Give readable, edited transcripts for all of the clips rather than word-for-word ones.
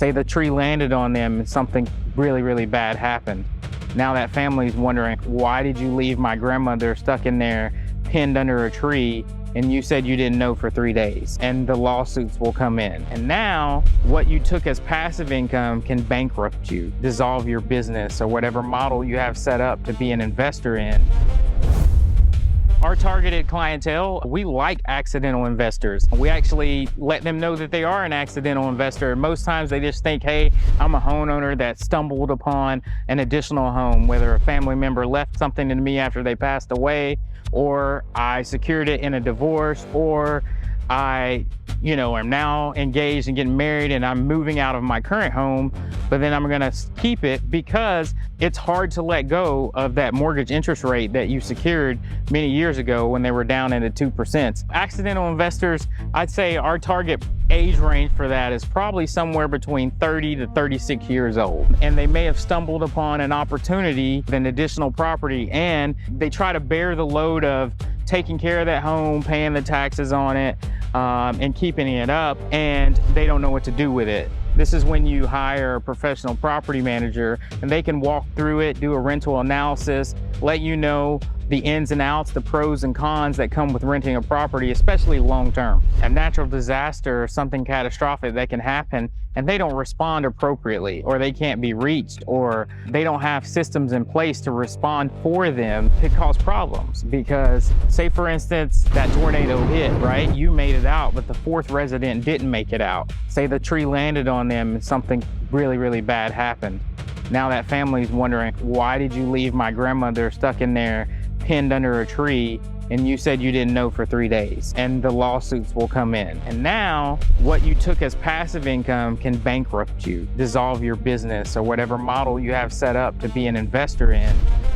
Say the tree landed on them and something really, really bad happened. Now that family's wondering, why did you leave my grandmother stuck in there, pinned under a tree, and you said you didn't know for 3 days? And the lawsuits will come in. And now what you took as passive income can bankrupt you, dissolve your business or whatever model you have set up to be an investor in. Our targeted clientele, we like accidental investors. We actually let them know that they are an accidental investor. Most times they just think, hey, I'm a homeowner that stumbled upon an additional home, whether a family member left something to me after they passed away, or I secured it in a divorce, or I am now engaged and getting married and I'm moving out of my current home, but then I'm gonna keep it because it's hard to let go of that mortgage interest rate that you secured many years ago when they were down into 2%. Accidental investors, I'd say our target age range for that is probably somewhere between 30 to 36 years old. And they may have stumbled upon an opportunity, an additional property, and they try to bear the load of taking care of that home, paying the taxes on it, and keeping it up, and they don't know what to do with it. This is when you hire a professional property manager and they can walk through it, do a rental analysis, let you know the ins and outs, the pros and cons that come with renting a property, especially long-term. A natural disaster or something catastrophic that can happen and they don't respond appropriately, or they can't be reached, or they don't have systems in place to respond for them, could cause problems. Because say for instance, that tornado hit, right? You made it out, but the fourth resident didn't make it out. Say the tree landed on them and something really, really bad happened. Now that family's wondering, why did you leave my grandmother stuck in there, pinned under a tree, and you said you didn't know for 3 days? And the lawsuits will come in. And now what you took as passive income can bankrupt you, dissolve your business or whatever model you have set up to be an investor in,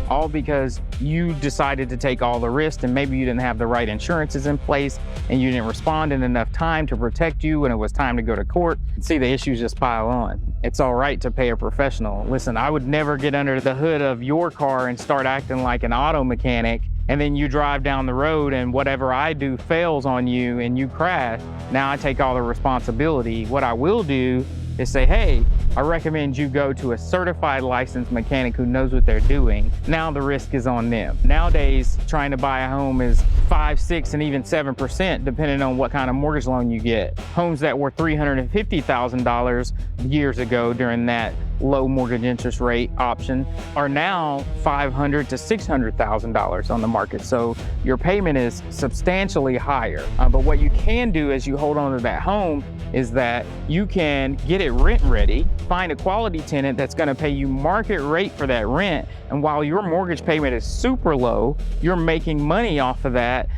all because you decided to take all the risk and maybe you didn't have the right insurances in place and you didn't respond in enough time to protect you when it was time to go to court. See, the issues just pile on. It's all right to pay a professional. Listen, I would never get under the hood of your car and start acting like an auto mechanic, and then you drive down the road and whatever I do fails on you and you crash. Now I take all the responsibility. What I will do is say, hey, I recommend you go to a certified licensed mechanic who knows what they're doing. Now the risk is on them. Nowadays, trying to buy a home is 5, 6, and even 7%, depending on what kind of mortgage loan you get. Homes that were $350,000 years ago during that low mortgage interest rate option are now $500,000 to $600,000 on the market. So your payment is substantially higher. But what you can do as you hold on to that home is that you can get it rent ready, find a quality tenant that's going to pay you market rate for that rent. And while your mortgage payment is super low, you're making money off of that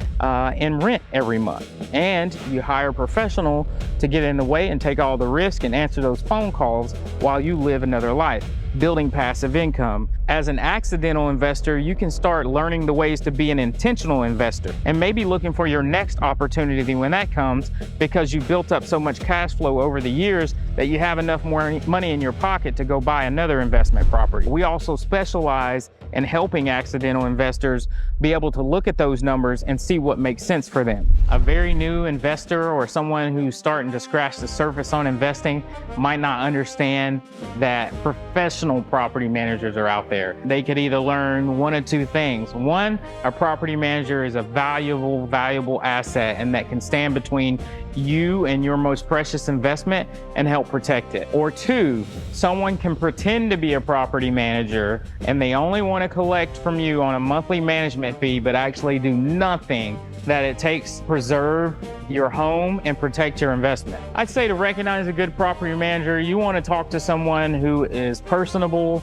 in rent every month. And you hire a professional to get in the way and take all the risk and answer those phone calls while you live another life, building passive income. As an accidental investor, you can start learning the ways to be an intentional investor and maybe looking for your next opportunity when that comes, because you built up so much cash flow over the years that you have enough more money in your pocket to go buy another investment property. We also specialize in helping accidental investors be able to look at those numbers and see what makes sense for them. A very new investor or someone who's starting to scratch the surface on investing might not understand that professional property managers are out there. They could either learn one of two things. One, a property manager is a valuable asset and that can stand between you and your most precious investment and help protect it. Or two, someone can pretend to be a property manager and they only want to collect from you on a monthly management fee, but actually do nothing that it takes to preserve your home and protect your investment. I'd say to recognize a good property manager, you want to talk to someone who is personable,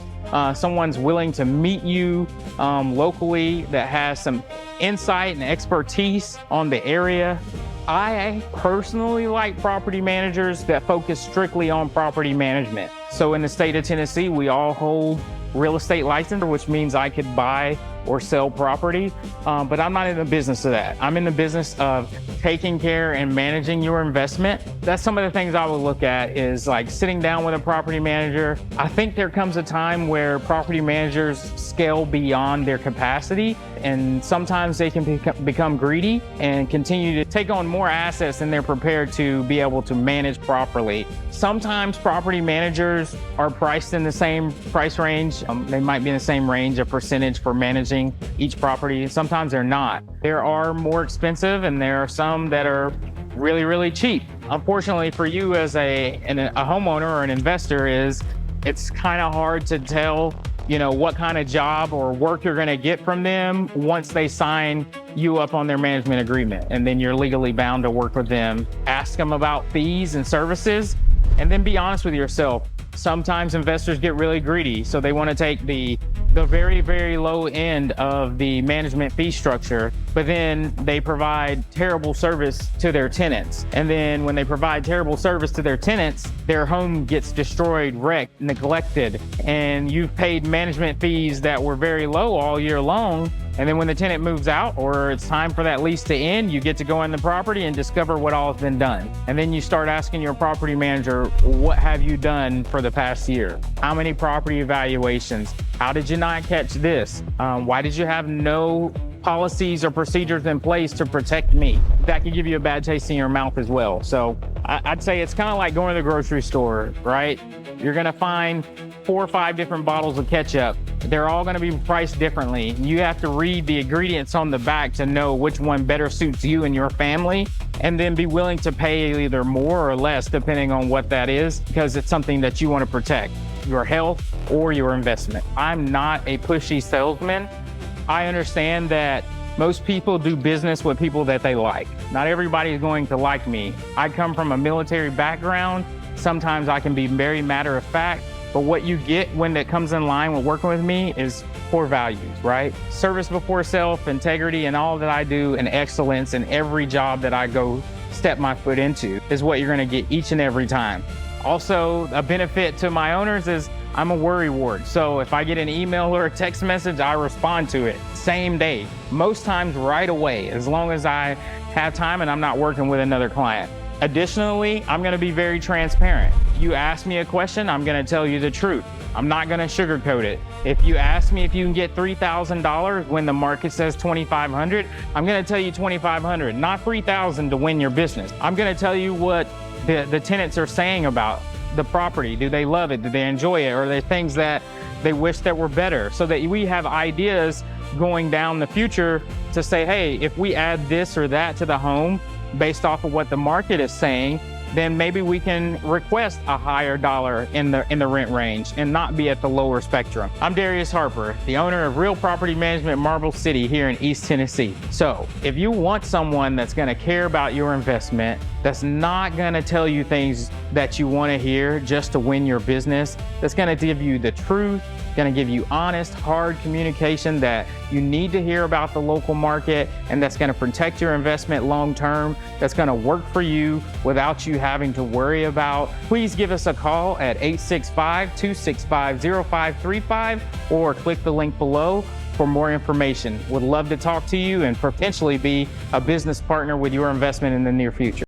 someone's willing to meet you locally, that has some insight and expertise on the area. I personally like property managers that focus strictly on property management. So in the state of Tennessee, we all hold real estate license, which means I could buy or sell property, but I'm not in the business of that. I'm in the business of taking care and managing your investment. That's some of the things I would look at, is like sitting down with a property manager. I think there comes a time where property managers scale beyond their capacity and sometimes they can become greedy and continue to take on more assets than they're prepared to be able to manage properly. Sometimes property managers are priced in the same price range. They might be in the same range of percentage for managing each property. Sometimes they're not. There are more expensive and there are some that are really, really cheap. Unfortunately for you as a homeowner or an investor, it's kind of hard to tell, what kind of job or work you're going to get from them once they sign you up on their management agreement. And then you're legally bound to work with them. Ask them about fees and services, and then be honest with yourself. Sometimes investors get really greedy, so they want to take the very, very low end of the management fee structure, but then they provide terrible service to their tenants. And then when they provide terrible service to their tenants, their home gets destroyed, wrecked, neglected, and you've paid management fees that were very low all year long. And then when the tenant moves out or it's time for that lease to end, you get to go in the property and discover what all has been done. And then you start asking your property manager, what have you done for the past year? How many property evaluations? How did you not catch this? Why did you have no policies or procedures in place to protect me? That could give you a bad taste in your mouth as well. So I'd say it's kind of like going to the grocery store, right? You're gonna find 4 or 5 different bottles of ketchup. They're all gonna be priced differently. You have to read the ingredients on the back to know which one better suits you and your family, and then be willing to pay either more or less depending on what that is, because it's something that you wanna protect, your health or your investment. I'm not a pushy salesman. I understand that most people do business with people that they like. Not everybody is going to like me. I come from a military background. Sometimes I can be very matter of fact, but what you get when it comes in line with working with me is core values, right? Service before self, integrity, and all that I do, and excellence in every job that I go step my foot into is what you're gonna get each and every time. Also, a benefit to my owners is I'm a worry ward. So if I get an email or a text message, I respond to it same day, most times right away, as long as I have time and I'm not working with another client. Additionally, I'm gonna be very transparent. You ask me a question, I'm gonna tell you the truth. I'm not gonna sugarcoat it. If you ask me if you can get $3,000 when the market says $2,500, I'm gonna tell you $2,500, not $3,000 to win your business. I'm gonna tell you what the tenants are saying about the property. Do they love it? Do they enjoy it? Or are there things that they wish that were better? So that we have ideas going down the future to say, hey, if we add this or that to the home based off of what the market is saying, then maybe we can request a higher dollar in the rent range and not be at the lower spectrum. I'm Darius Harper, the owner of Real Property Management Marble City here in East Tennessee. So if you want someone that's gonna care about your investment, that's not gonna tell you things that you wanna hear just to win your business, that's gonna give you the truth, gonna give you honest, hard communication that you need to hear about the local market, and that's gonna protect your investment long-term, that's gonna work for you without you having to worry about, please give us a call at 865-265-0535 or click the link below for more information. Would love to talk to you and potentially be a business partner with your investment in the near future.